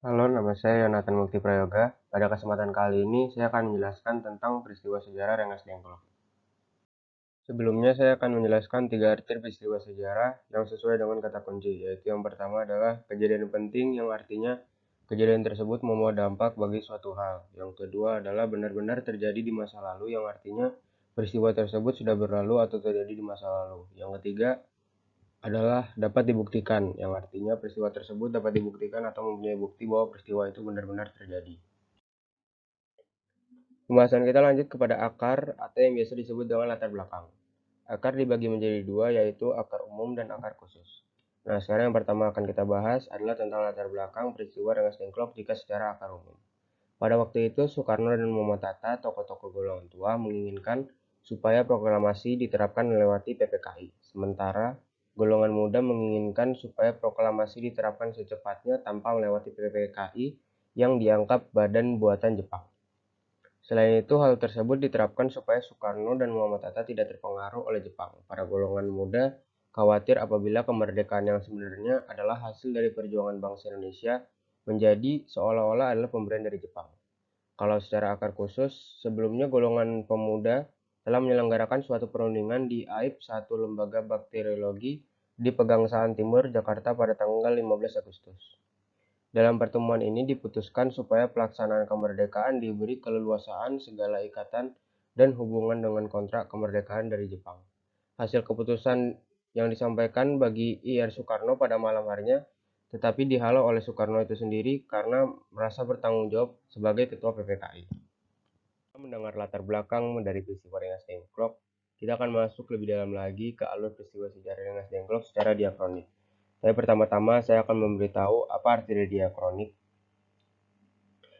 Halo, nama saya Yonatan Mukti Prayoga. Pada kesempatan kali ini, saya akan menjelaskan tentang peristiwa sejarah Rengas Dengklok. Sebelumnya, saya akan menjelaskan 3 arti peristiwa sejarah yang sesuai dengan kata kunci, yaitu yang pertama adalah kejadian penting yang artinya kejadian tersebut membawa dampak bagi suatu hal. Yang kedua adalah benar-benar terjadi di masa lalu, yang artinya peristiwa tersebut sudah berlalu atau terjadi di masa lalu. Yang ketiga adalah dapat dibuktikan, yang artinya peristiwa tersebut dapat dibuktikan atau mempunyai bukti bahwa peristiwa itu benar-benar terjadi. Pembahasan kita lanjut kepada akar atau yang biasa disebut dengan latar belakang. Akar dibagi menjadi dua, yaitu akar umum dan akar khusus. Nah, sekarang yang pertama akan kita bahas adalah tentang latar belakang peristiwa Rengas Dengklok jika secara akar umum. Pada waktu itu, Soekarno dan Muhammad Hatta, tokoh-tokoh golongan tua, menginginkan supaya proklamasi diterapkan melewati PPKI. Sementara, golongan muda menginginkan supaya proklamasi diterapkan secepatnya tanpa melewati PPKI yang dianggap badan buatan Jepang. Selain itu, hal tersebut diterapkan supaya Soekarno dan Muhammad Hatta tidak terpengaruh oleh Jepang. Para golongan muda khawatir apabila kemerdekaan yang sebenarnya adalah hasil dari perjuangan bangsa Indonesia menjadi seolah-olah adalah pemberian dari Jepang. Kalau secara akar khusus, sebelumnya golongan pemuda telah menyelenggarakan suatu perundingan di AIP, satu lembaga bakteriologi di Pegangsaan Timur, Jakarta pada tanggal 15 Agustus. Dalam pertemuan ini diputuskan supaya pelaksanaan kemerdekaan diberi keleluasaan segala ikatan dan hubungan dengan kontrak kemerdekaan dari Jepang. Hasil keputusan yang disampaikan bagi Ir Soekarno pada malam harinya, tetapi dihalau oleh Soekarno itu sendiri karena merasa bertanggung jawab sebagai ketua PPKI. Kita mendengar latar belakang dari peristiwa Rengas Dengklok, kita akan masuk lebih dalam lagi ke alur peristiwa sejarah Rengas Dengklok secara diakronik. Tapi pertama-tama saya akan memberitahu apa arti dari diakronik.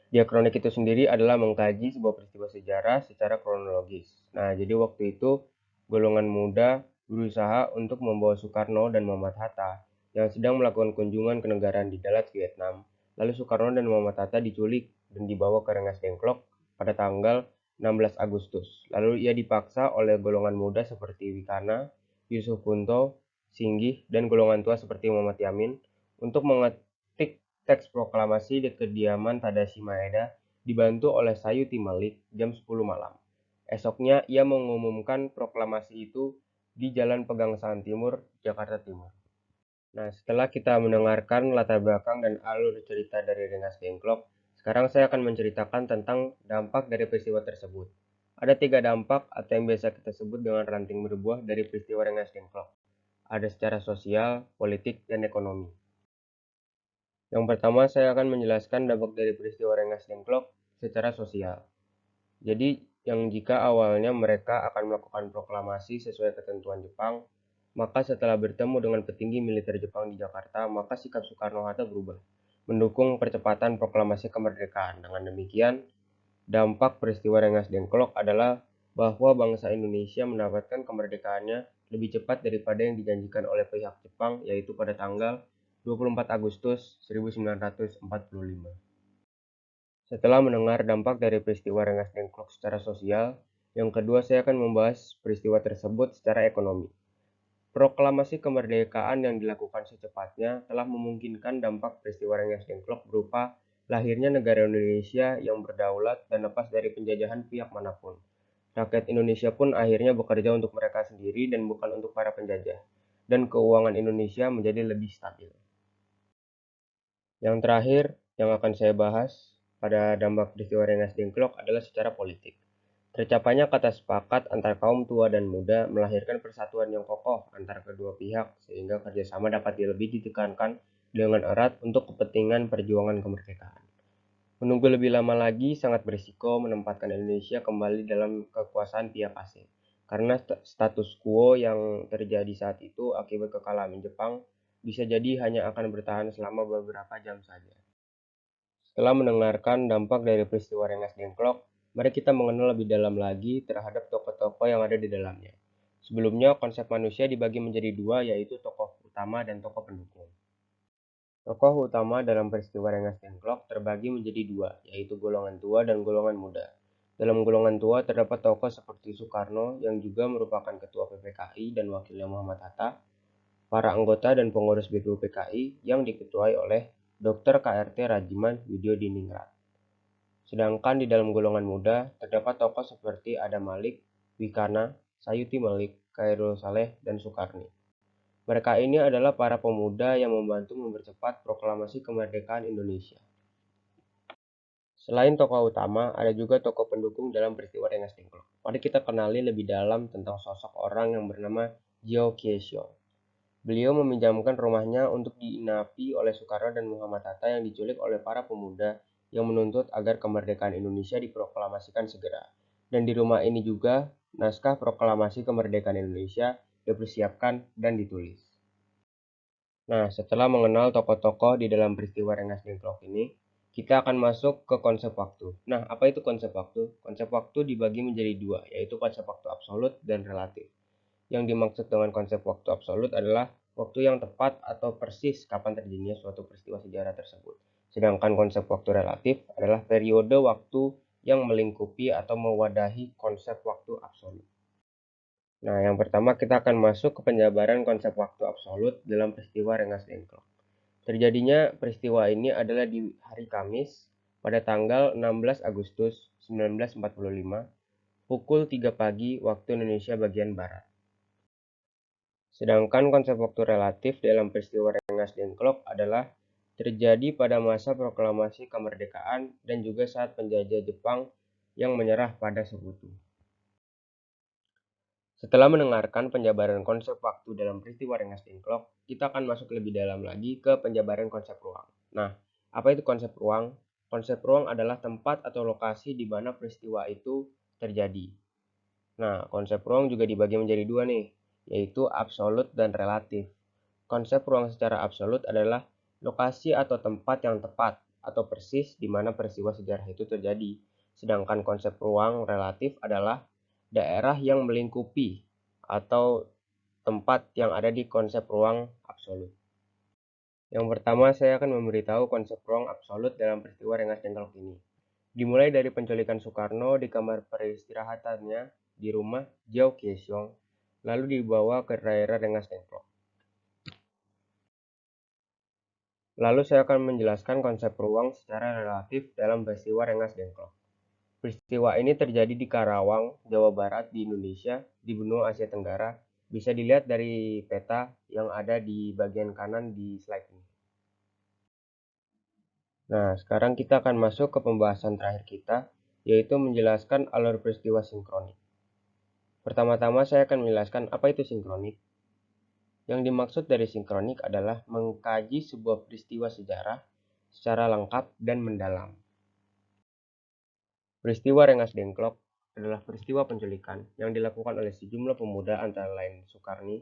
Diakronik itu sendiri adalah mengkaji sebuah peristiwa sejarah secara kronologis. Nah, jadi waktu itu golongan muda berusaha untuk membawa Soekarno dan Muhammad Hatta yang sedang melakukan kunjungan ke negara di Dalat, Vietnam. Lalu Soekarno dan Muhammad Hatta diculik dan dibawa ke Rengas Dengklok pada tanggal 16 Agustus. Lalu ia dipaksa oleh golongan muda seperti Wikana, Yusuf Punto, Singgih, dan golongan tua seperti Muhammad Yamin untuk mengetik teks proklamasi di kediaman Tadashi Maeda dibantu oleh Sayuti Malik jam 10 malam. Esoknya ia mengumumkan proklamasi itu di Jalan Pegangsaan Timur, Jakarta Timur. Nah, setelah kita mendengarkan latar belakang dan alur cerita dari Rengas Dengklok, sekarang saya akan menceritakan tentang dampak dari peristiwa tersebut. Ada 3 dampak atau yang biasa kita sebut dengan ranting berbuah dari peristiwa Rengas Dengklok. Ada secara sosial, politik, dan ekonomi. Yang pertama, saya akan menjelaskan dampak dari peristiwa Rengas Dengklok secara sosial. Jadi, yang jika awalnya mereka akan melakukan proklamasi sesuai ketentuan Jepang, maka setelah bertemu dengan petinggi militer Jepang di Jakarta, maka sikap Soekarno-Hatta berubah, mendukung percepatan proklamasi kemerdekaan. Dengan demikian, dampak peristiwa Rengas Dengklok adalah bahwa bangsa Indonesia mendapatkan kemerdekaannya lebih cepat daripada yang dijanjikan oleh pihak Jepang, yaitu pada tanggal 24 Agustus 1945. Setelah mendengar dampak dari peristiwa Rengas Dengklok secara sosial, yang kedua saya akan membahas peristiwa tersebut secara ekonomi. Proklamasi kemerdekaan yang dilakukan secepatnya telah memungkinkan dampak peristiwa Rengas Dengklok berupa lahirnya negara Indonesia yang berdaulat dan lepas dari penjajahan pihak manapun. Rakyat Indonesia pun akhirnya bekerja untuk mereka sendiri dan bukan untuk para penjajah, dan keuangan Indonesia menjadi lebih stabil. Yang terakhir yang akan saya bahas pada dampak peristiwa Rengas Dengklok adalah secara politik. Tercapainya kata sepakat antar kaum tua dan muda melahirkan persatuan yang kokoh antara kedua pihak sehingga kerjasama dapat lebih ditekankan dengan erat untuk kepentingan perjuangan kemerdekaan. Menunggu lebih lama lagi sangat berisiko menempatkan Indonesia kembali dalam kekuasaan pihak asing. Karena status quo yang terjadi saat itu akibat kekalahan Jepang bisa jadi hanya akan bertahan selama beberapa jam saja. Setelah mendengarkan dampak dari peristiwa Rengas Dengklok, mari kita mengenal lebih dalam lagi terhadap tokoh-tokoh yang ada di dalamnya. Sebelumnya, konsep manusia dibagi menjadi dua, yaitu tokoh utama dan tokoh pendukung. Tokoh utama dalam peristiwa Rengas Dengklok terbagi menjadi dua, yaitu golongan tua dan golongan muda. Dalam golongan tua terdapat tokoh seperti Soekarno yang juga merupakan ketua PPKI dan wakilnya Muhammad Hatta, para anggota dan pengurus BPUPKI yang diketuai oleh Dr. KRT Rajiman Widyodiningrat. Sedangkan di dalam golongan muda terdapat tokoh seperti Adam Malik, Wikana, Sayuti Malik, Khairul Saleh, dan Soekarni. Mereka ini adalah para pemuda yang membantu mempercepat proklamasi kemerdekaan Indonesia. Selain tokoh utama, ada juga tokoh pendukung dalam peristiwa Rengas Dengklok. Mari kita kenali lebih dalam tentang sosok orang yang bernama Jio Kyesyong. Beliau meminjamkan rumahnya untuk diinapi oleh Soekarno dan Muhammad Hatta yang diculik oleh para pemuda yang menuntut agar kemerdekaan Indonesia diproklamasikan segera. Dan di rumah ini juga naskah proklamasi kemerdekaan Indonesia dipersiapkan dan ditulis. Nah, setelah mengenal tokoh-tokoh di dalam peristiwa Rengas Dengklok ini, kita akan masuk ke konsep waktu. Nah, apa itu konsep waktu? Konsep waktu dibagi menjadi dua, yaitu konsep waktu absolut dan relatif. Yang dimaksud dengan konsep waktu absolut adalah waktu yang tepat atau persis kapan terjadinya suatu peristiwa sejarah tersebut. Sedangkan konsep waktu relatif adalah periode waktu yang melingkupi atau mewadahi konsep waktu absolut. Nah, yang pertama kita akan masuk ke penjabaran konsep waktu absolut dalam peristiwa Rengas Dengklok. Terjadinya peristiwa ini adalah di hari Kamis pada tanggal 16 Agustus 1945 pukul 3 pagi waktu Indonesia bagian Barat. Sedangkan konsep waktu relatif dalam peristiwa Rengas Dengklok adalah terjadi pada masa proklamasi kemerdekaan dan juga saat penjajah Jepang yang menyerah pada Sekutu. Setelah mendengarkan penjabaran konsep waktu dalam peristiwa Rengas Dengklok, kita akan masuk lebih dalam lagi ke penjabaran konsep ruang. Nah, apa itu konsep ruang? Konsep ruang adalah tempat atau lokasi di mana peristiwa itu terjadi. Nah, konsep ruang juga dibagi menjadi dua nih, yaitu absolut dan relatif. Konsep ruang secara absolut adalah lokasi atau tempat yang tepat atau persis di mana peristiwa sejarah itu terjadi. Sedangkan konsep ruang relatif adalah daerah yang melingkupi atau tempat yang ada di konsep ruang absolut. Yang pertama, saya akan memberitahu konsep ruang absolut dalam peristiwa Rengas Dengklok ini. Dimulai dari penculikan Soekarno di kamar peristirahatannya di rumah Jio Kyesyong, lalu dibawa ke daerah Rengas Dengklok. Lalu saya akan menjelaskan konsep ruang secara relatif dalam peristiwa Rengas Dengklok. Peristiwa ini terjadi di Karawang, Jawa Barat di Indonesia, di benua Asia Tenggara. Bisa dilihat dari peta yang ada di bagian kanan di slide ini. Nah, sekarang kita akan masuk ke pembahasan terakhir kita, yaitu menjelaskan alur peristiwa sinkronik. Pertama-tama saya akan menjelaskan apa itu sinkronik. Yang dimaksud dari sinkronik adalah mengkaji sebuah peristiwa sejarah secara lengkap dan mendalam. Peristiwa Rengas Dengklok adalah peristiwa penculikan yang dilakukan oleh sejumlah pemuda antara lain Soekarni,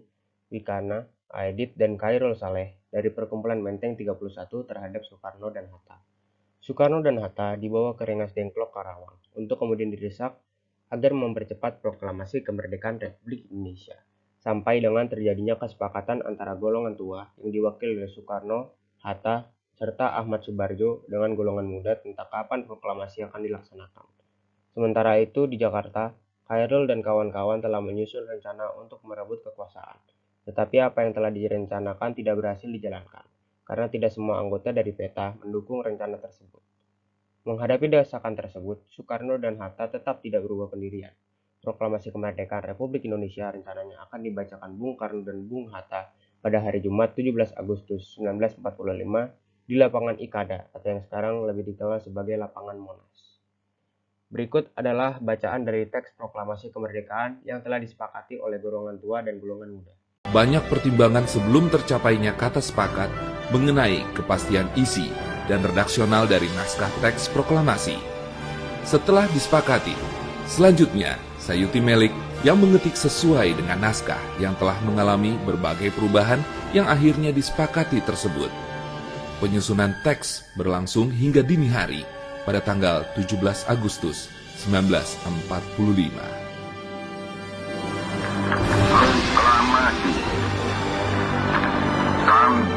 Wikana, Aidit, dan Khairul Saleh dari perkumpulan Menteng 31 terhadap Soekarno dan Hatta. Soekarno dan Hatta dibawa ke Rengas Dengklok Karawang untuk kemudian didesak agar mempercepat proklamasi kemerdekaan Republik Indonesia, sampai dengan terjadinya kesepakatan antara golongan tua yang diwakili oleh Soekarno, Hatta, serta Ahmad Subarjo dengan golongan muda tentang kapan proklamasi akan dilaksanakan. Sementara itu di Jakarta, Khairul dan kawan-kawan telah menyusun rencana untuk merebut kekuasaan. Tetapi apa yang telah direncanakan tidak berhasil dijalankan, karena tidak semua anggota dari PETA mendukung rencana tersebut. Menghadapi desakan tersebut, Soekarno dan Hatta tetap tidak berubah pendirian. Proklamasi kemerdekaan Republik Indonesia rencananya akan dibacakan Bung Karno dan Bung Hatta pada hari Jumat 17 Agustus 1945 di lapangan Ikada atau yang sekarang lebih dikenal sebagai lapangan Monas. Berikut adalah bacaan dari teks proklamasi kemerdekaan yang telah disepakati oleh golongan tua dan golongan muda. Banyak pertimbangan sebelum tercapainya kata sepakat mengenai kepastian isi dan redaksional dari naskah teks proklamasi. Setelah disepakati, selanjutnya Sayuti Malik yang mengetik sesuai dengan naskah yang telah mengalami berbagai perubahan yang akhirnya disepakati tersebut. Penyusunan teks berlangsung hingga dini hari pada tanggal 17 Agustus 1945. Proklamasi kami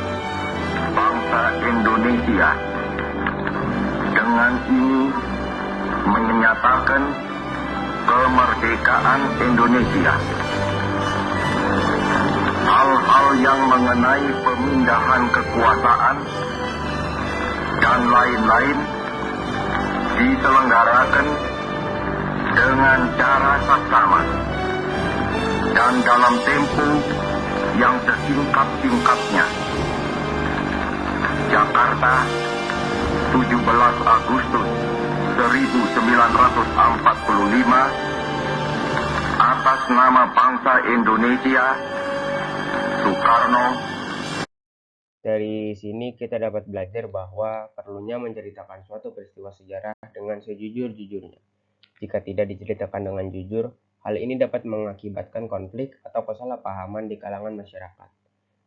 bangsa Indonesia dengan ini menyatakan kemerdekaan Indonesia. Hal-hal yang mengenai pemindahan kekuasaan dan lain-lain diselenggarakan dengan cara saksama dan dalam tempo yang sesingkat-singkatnya. Jakarta, 17 Agustus 1945, atas nama bangsa Indonesia, Soekarno. Dari sini kita dapat belajar bahwa perlunya menceritakan suatu peristiwa sejarah dengan sejujur-jujurnya. Jika tidak diceritakan dengan jujur, hal ini dapat mengakibatkan konflik atau kesalahpahaman di kalangan masyarakat.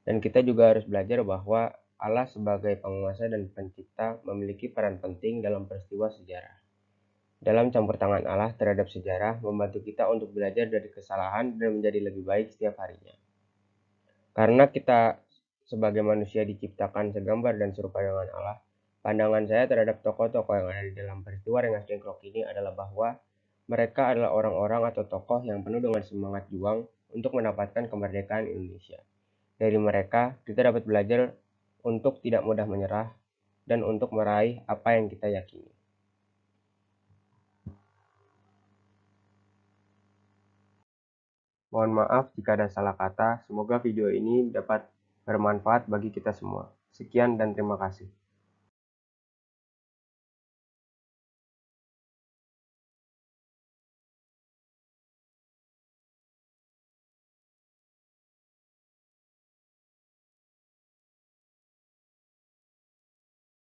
Dan kita juga harus belajar bahwa Allah sebagai penguasa dan pencipta memiliki peran penting dalam peristiwa sejarah. Dalam campur tangan Allah terhadap sejarah membantu kita untuk belajar dari kesalahan dan menjadi lebih baik setiap harinya. Karena kita sebagai manusia diciptakan segambar dan serupa dengan Allah, pandangan saya terhadap tokoh-tokoh yang ada di dalam peristiwa Rengas Dengklok ini adalah bahwa mereka adalah orang-orang atau tokoh yang penuh dengan semangat juang untuk mendapatkan kemerdekaan Indonesia. Dari mereka, kita dapat belajar untuk tidak mudah menyerah dan untuk meraih apa yang kita yakini. Mohon maaf jika ada salah kata, semoga video ini dapat bermanfaat bagi kita semua. Sekian dan terima kasih.